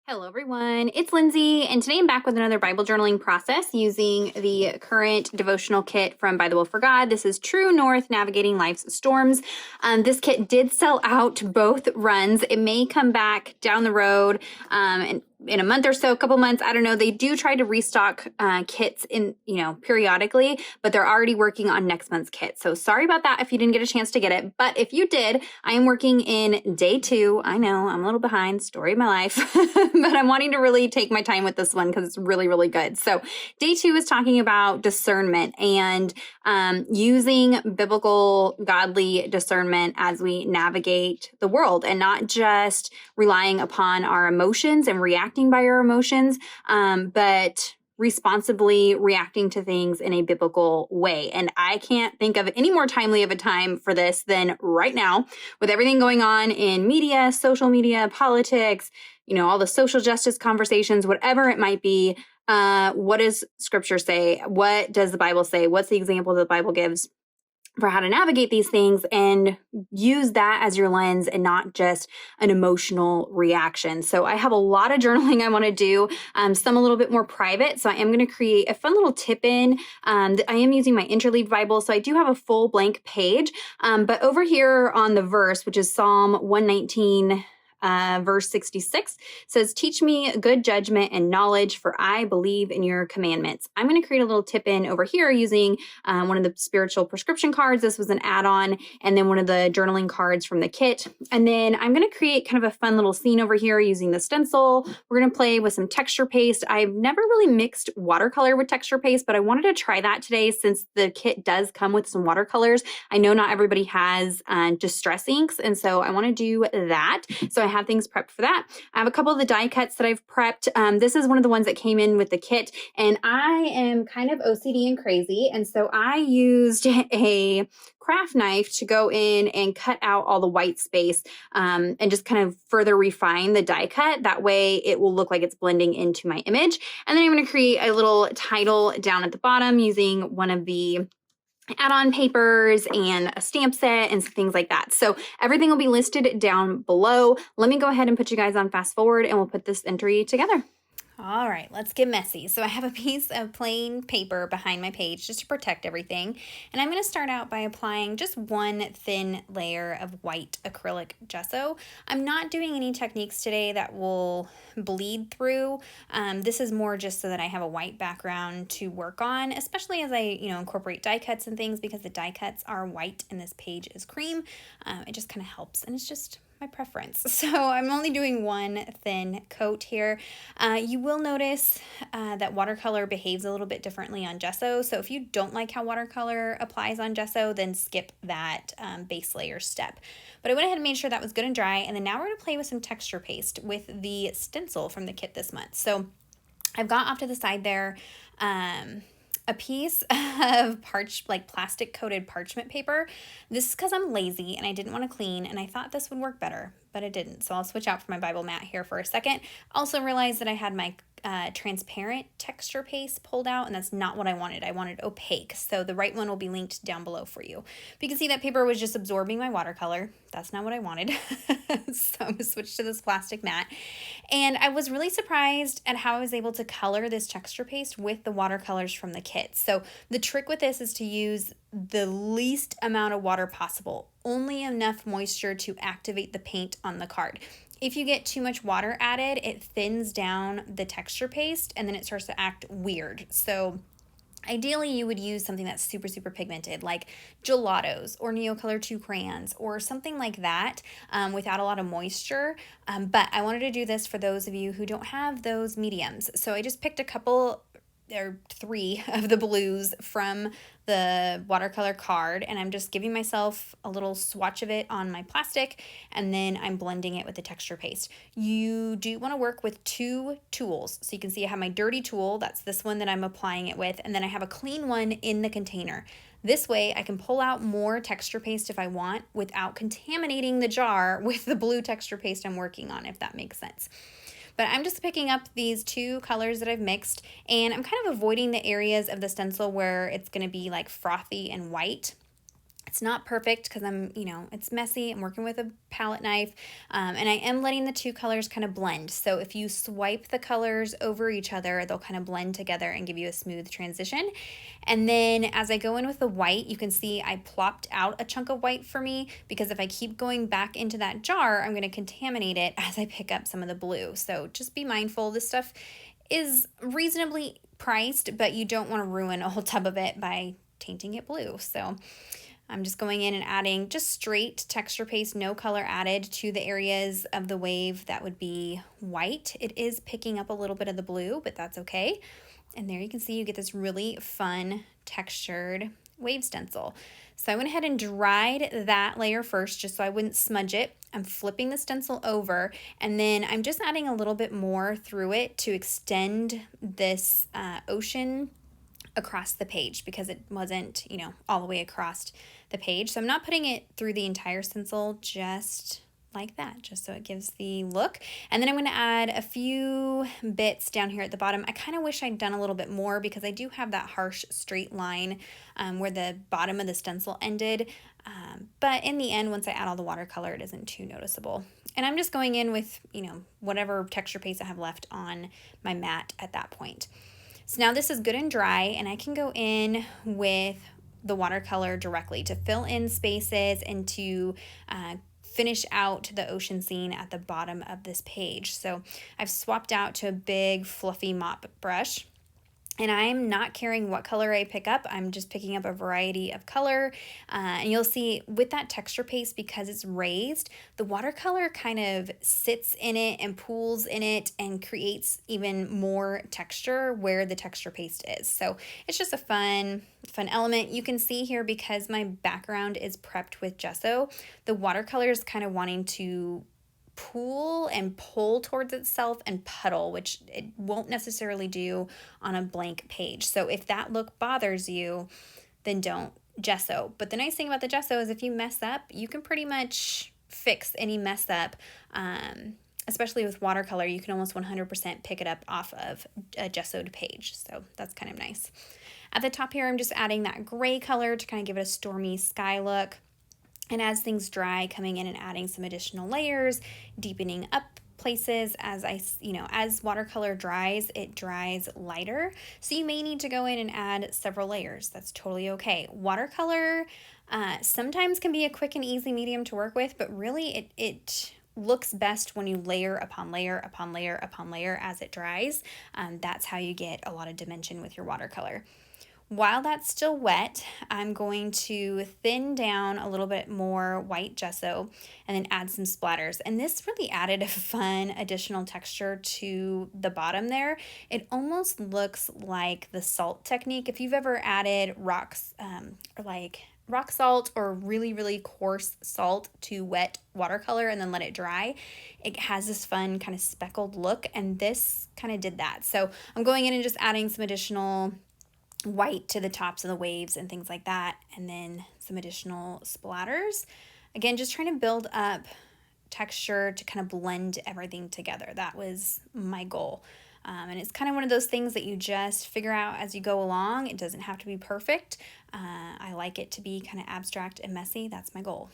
Hello, everyone. It's Lindsay, and today I'm back with another Bible journaling process using the current devotional kit from By the Well4God. This is True North Navigating Life's Storms. This kit did sell out both runs. It may come back down the road in a month or so, a couple months. I don't know. They do try to restock kits periodically, but they're already working on next month's kit. So sorry about that if you didn't get a chance to get it. But if you did, I am working in day 2. I know I'm a little behind, story of my life, but I'm wanting to really take my time with this one because it's really, really good. So day 2 is talking about discernment and using biblical, godly discernment as we navigate the world and not just relying upon our emotions and reacting by our emotions, but responsibly reacting to things in a biblical way. And I can't think of any more timely of a time for this than right now, with everything going on in media, social media, politics, all the social justice conversations, whatever it might be. What does Scripture say? What does the Bible say? What's the example that the Bible gives for how to navigate these things, and use that as your lens and not just an emotional reaction. So I have a lot of journaling I want to do, some a little bit more private. So I am going to create a fun little tip-in. I am using my Interleaved Bible, so I do have a full blank page. But over here on the verse, which is Psalm 119, verse 66, says, "Teach me good judgment and knowledge, for I believe in your commandments." I'm going to create a little tip in over here using one of the spiritual prescription cards. This was an add-on, and then one of the journaling cards from the kit. And then I'm going to create kind of a fun little scene over here using the stencil. We're going to play with some texture paste. I've never really mixed watercolor with texture paste, but I wanted to try that today since the kit does come with some watercolors. I know not everybody has distress inks, and so I want to do that. So I have things prepped for that. I have a couple of the die cuts that I've prepped. This is one of the ones that came in with the kit, and I am kind of OCD and crazy, and so I used a craft knife to go in and cut out all the white space and just kind of further refine the die cut. That way it will look like it's blending into my image. And then I'm going to create a little title down at the bottom using one of the add-on papers and a stamp set and things like that. So everything will be listed down below. Let me go ahead and put you guys on fast forward and we'll put this entry together. All right, let's get messy. So I have a piece of plain paper behind my page just to protect everything. And I'm going to start out by applying just one thin layer of white acrylic gesso. I'm not doing any techniques today that will bleed through. This is more just so that I have a white background to work on, especially as I, incorporate die cuts and things, because the die cuts are white and this page is cream. It just kind of helps, and it's just my preference. So I'm only doing one thin coat here. You will notice that watercolor behaves a little bit differently on gesso. So if you don't like how watercolor applies on gesso, then skip that base layer step. But I went ahead and made sure that was good and dry. And then now we're going to play with some texture paste with the stencil from the kit this month. So I've got off to the side there a piece of plastic coated parchment paper. This is because I'm lazy and I didn't want to clean, and I thought this would work better, but it didn't. So I'll switch out for my Bible mat here for a second. Also realized that I had my transparent texture paste pulled out, and that's not what I wanted. I wanted opaque. So the right one will be linked down below for you. But you can see that paper was just absorbing my watercolor. That's not what I wanted. So I'm going to switch to this plastic mat. And I was really surprised at how I was able to color this texture paste with the watercolors from the kit. So the trick with this is to use the least amount of water possible, only enough moisture to activate the paint on the card. If you get too much water added, it thins down the texture paste and then it starts to act weird. So ideally, you would use something that's super, super pigmented, like gelatos or Neocolor 2 crayons or something like that, without a lot of moisture. But I wanted to do this for those of you who don't have those mediums. So I just picked a couple or 3 of the blues from the watercolor card, and I'm just giving myself a little swatch of it on my plastic, and then I'm blending it with the texture paste. You do want to work with 2 tools. So you can see I have my dirty tool, that's this one that I'm applying it with, and then I have a clean one in the container. This way I can pull out more texture paste if I want without contaminating the jar with the blue texture paste I'm working on, if that makes sense. But I'm just picking up these 2 colors that I've mixed, and I'm kind of avoiding the areas of the stencil where it's going to be like frothy and white. It's not perfect because it's messy. I'm working with a palette knife, and I am letting the two colors kind of blend. So if you swipe the colors over each other, they'll kind of blend together and give you a smooth transition. And then as I go in with the white, you can see I plopped out a chunk of white for me, because if I keep going back into that jar, I'm going to contaminate it as I pick up some of the blue. So just be mindful. This stuff is reasonably priced, but you don't want to ruin a whole tub of it by tainting it blue. So I'm just going in and adding just straight texture paste, no color added, to the areas of the wave that would be white. It is picking up a little bit of the blue, but that's okay. And there you can see you get this really fun textured wave stencil. So I went ahead and dried that layer first just so I wouldn't smudge it. I'm flipping the stencil over, and then I'm just adding a little bit more through it to extend this ocean across the page, because it wasn't, all the way across the page. So I'm not putting it through the entire stencil, just like that, just so it gives the look. And then I'm going to add a few bits down here at the bottom. I kind of wish I'd done a little bit more, because I do have that harsh straight line where the bottom of the stencil ended. But in the end, once I add all the watercolor, it isn't too noticeable. And I'm just going in with, whatever texture paste I have left on my mat at that point. So now this is good and dry, and I can go in with the watercolor directly to fill in spaces and to finish out the ocean scene at the bottom of this page. So I've swapped out to a big fluffy mop brush. And I'm not caring what color I pick up. I'm just picking up a variety of color. And you'll see with that texture paste, because it's raised, the watercolor kind of sits in it and pools in it and creates even more texture where the texture paste is. So it's just a fun element. You can see here, because my background is prepped with gesso, the watercolor is kind of wanting to pool and pull towards itself and puddle, which it won't necessarily do on a blank page. So if that look bothers you, then don't gesso. But the nice thing about the gesso is if you mess up, you can pretty much fix any mess up. Especially with watercolor, you can almost 100% pick it up off of a gessoed page. So that's kind of nice. At the top here, I'm just adding that gray color to kind of give it a stormy sky look. And as things dry, coming in and adding some additional layers, deepening up places. As watercolor dries, it dries lighter. So you may need to go in and add several layers. That's totally okay. Watercolor sometimes can be a quick and easy medium to work with, but really it looks best when you layer upon layer upon layer upon layer as it dries. That's how you get a lot of dimension with your watercolor. While that's still wet, I'm going to thin down a little bit more white gesso and then add some splatters. And this really added a fun additional texture to the bottom there. It almost looks like the salt technique. If you've ever added rocks, or like rock salt or really, really coarse salt to wet watercolor and then let it dry, it has this fun kind of speckled look, and this kind of did that. So I'm going in and just adding some additional white to the tops of the waves and things like that, and then some additional splatters. Again, just trying to build up texture to kind of blend everything together. That was my goal. And it's kind of one of those things that you just figure out as you go along. It doesn't have to be perfect. I like it to be kind of abstract and messy. That's my goal.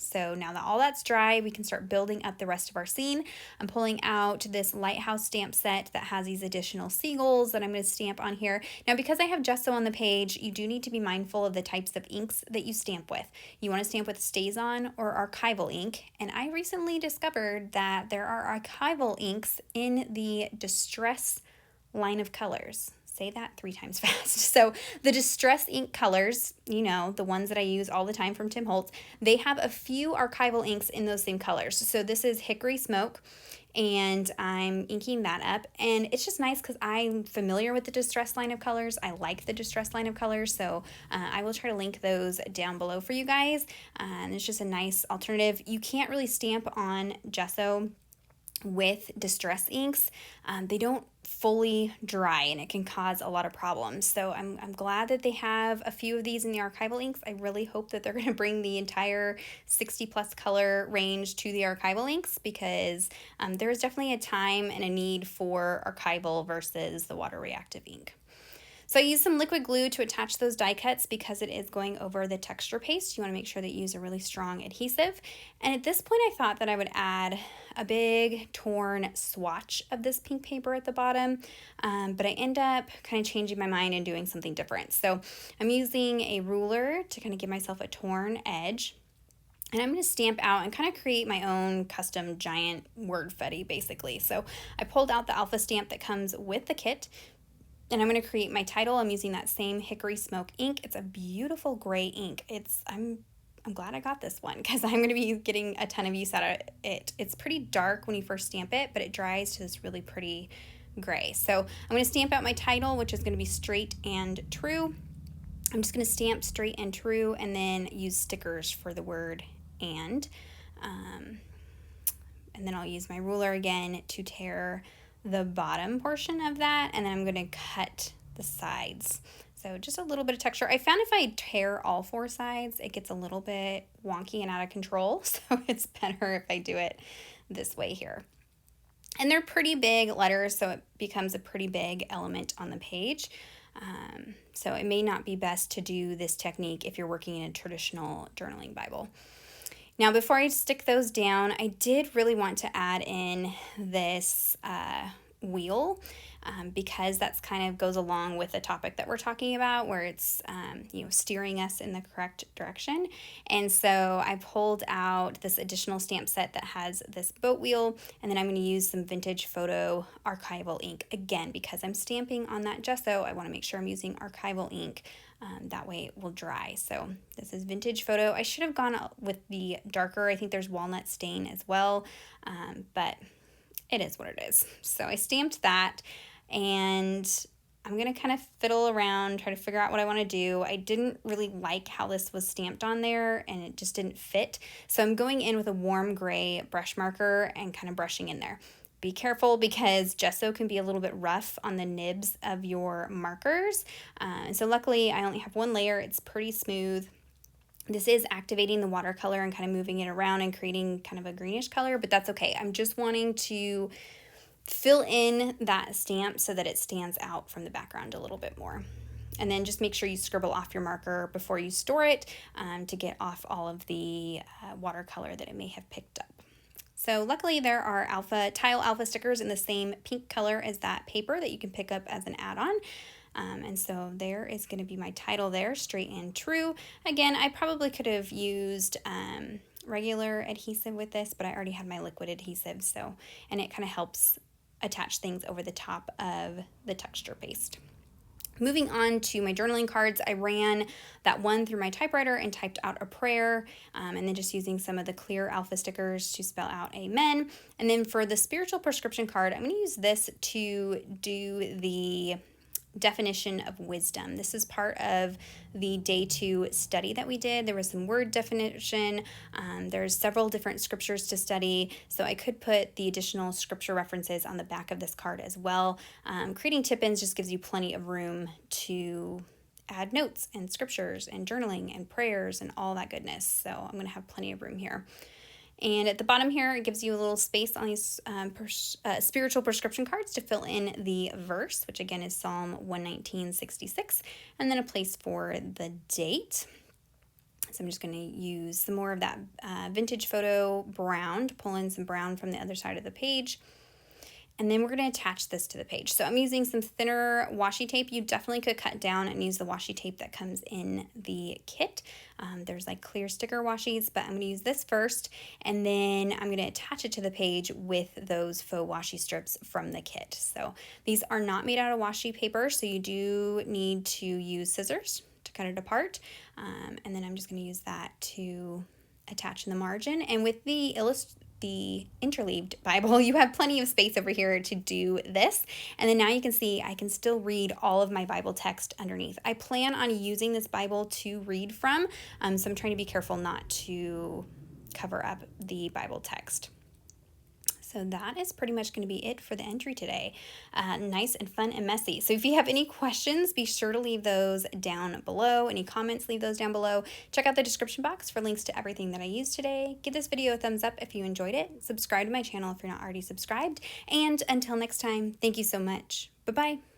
So now that all that's dry, we can start building up the rest of our scene. I'm pulling out this lighthouse stamp set that has these additional seagulls that I'm going to stamp on here. Now, because I have gesso on the page, you do need to be mindful of the types of inks that you stamp with. You want to stamp with STAYS-ON or archival ink. And I recently discovered that there are archival inks in the Distress line of colors. Say that 3 times fast. So the Distress ink colors, the ones that I use all the time from Tim Holtz, they have a few archival inks in those same colors. So this is Hickory Smoke, and I'm inking that up. And it's just nice because I'm familiar with the Distress line of colors. I like the Distress line of colors, so I will try to link those down below for you guys. And it's just a nice alternative. You can't really stamp on gesso with Distress inks. They don't fully dry, and it can cause a lot of problems. So I'm glad that they have a few of these in the archival inks. I really hope that they're going to bring the entire 60 plus color range to the archival inks, because there is definitely a time and a need for archival versus the water reactive ink. So I use some liquid glue to attach those die cuts because it is going over the texture paste. You want to make sure that you use a really strong adhesive. And at this point I thought that I would add a big torn swatch of this pink paper at the bottom, but I end up kind of changing my mind and doing something different. So I'm using a ruler to kind of give myself a torn edge. And I'm going to stamp out and kind of create my own custom giant word fetty basically. So I pulled out the alpha stamp that comes with the kit, and I'm going to create my title. I'm using that same Hickory Smoke ink. It's a beautiful gray ink. I'm glad I got this one because I'm going to be getting a ton of use out of it. It's pretty dark when you first stamp it, but it dries to this really pretty gray. So I'm going to stamp out my title, which is going to be straight and true. I'm just going to stamp straight and true and then use stickers for the word and then I'll use my ruler again to tear the bottom portion of that, and then I'm going to cut the sides. So just a little bit of texture. I found if I tear all four sides, it gets a little bit wonky and out of control, so it's better if I do it this way here. And they're pretty big letters, so it becomes a pretty big element on the page. So it may not be best to do this technique if you're working in a traditional journaling Bible. Now, before I stick those down, I did really want to add in this wheel because that's kind of goes along with the topic that we're talking about, where it's steering us in the correct direction. And so I pulled out this additional stamp set that has this boat wheel, and then I'm going to use some vintage photo archival ink again because I'm stamping on that gesso. I want to make sure I'm using archival ink. That way it will dry. So this is vintage photo. I should have gone with the darker. I think there's walnut stain as well, but it is what it is. So I stamped that, and I'm going to kind of fiddle around, try to figure out what I want to do. I didn't really like how this was stamped on there, and it just didn't fit. So I'm going in with a warm gray brush marker and kind of brushing in there. Be careful because gesso can be a little bit rough on the nibs of your markers. So luckily I only have one layer. It's pretty smooth. This is activating the watercolor and kind of moving it around and creating kind of a greenish color, but that's okay. I'm just wanting to fill in that stamp so that it stands out from the background a little bit more. And then just make sure you scribble off your marker before you store it to get off all of the watercolor that it may have picked up. So luckily there are tile alpha stickers in the same pink color as that paper that you can pick up as an add-on. And so there is going to be my title there, straight and true. Again, I probably could have used regular adhesive with this, but I already had my liquid adhesive, and it kind of helps attach things over the top of the texture paste. Moving on to my journaling cards, I ran that one through my typewriter and typed out a prayer, and then just using some of the clear alpha stickers to spell out amen. And then for the spiritual prescription card, I'm going to use this to do the definition of wisdom. This is part of the day 2 study that we did. There was some word definition. There's several different scriptures to study, so I could put the additional scripture references on the back of this card as well. Creating tip-ins just gives you plenty of room to add notes and scriptures and journaling and prayers and all that goodness. So I'm going to have plenty of room here. And at the bottom here, it gives you a little space on these spiritual prescription cards to fill in the verse, which again is Psalm 119:66, and then a place for the date. So I'm just going to use some more of that vintage photo brown to pull in some brown from the other side of the page. And then we're going to attach this to the page. So I'm using some thinner washi tape. You definitely could cut down and use the washi tape that comes in the kit. There's like clear sticker washies, but I'm going to use this first, and then I'm going to attach it to the page with those faux washi strips from the kit. So these are not made out of washi paper, so you do need to use scissors to cut it apart. And then I'm just going to use that to attach in the margin. And with the interleaved Bible, you have plenty of space over here to do this. And then now you can see I can still read all of my Bible text underneath. I plan on using this Bible to read from, so I'm trying to be careful not to cover up the Bible text. So that is pretty much going to be it for the entry today. Nice and fun and messy. So if you have any questions, be sure to leave those down below. Any comments, leave those down below. Check out the description box for links to everything that I used today. Give this video a thumbs up if you enjoyed it. Subscribe to my channel if you're not already subscribed. And until next time, thank you so much. Bye-bye.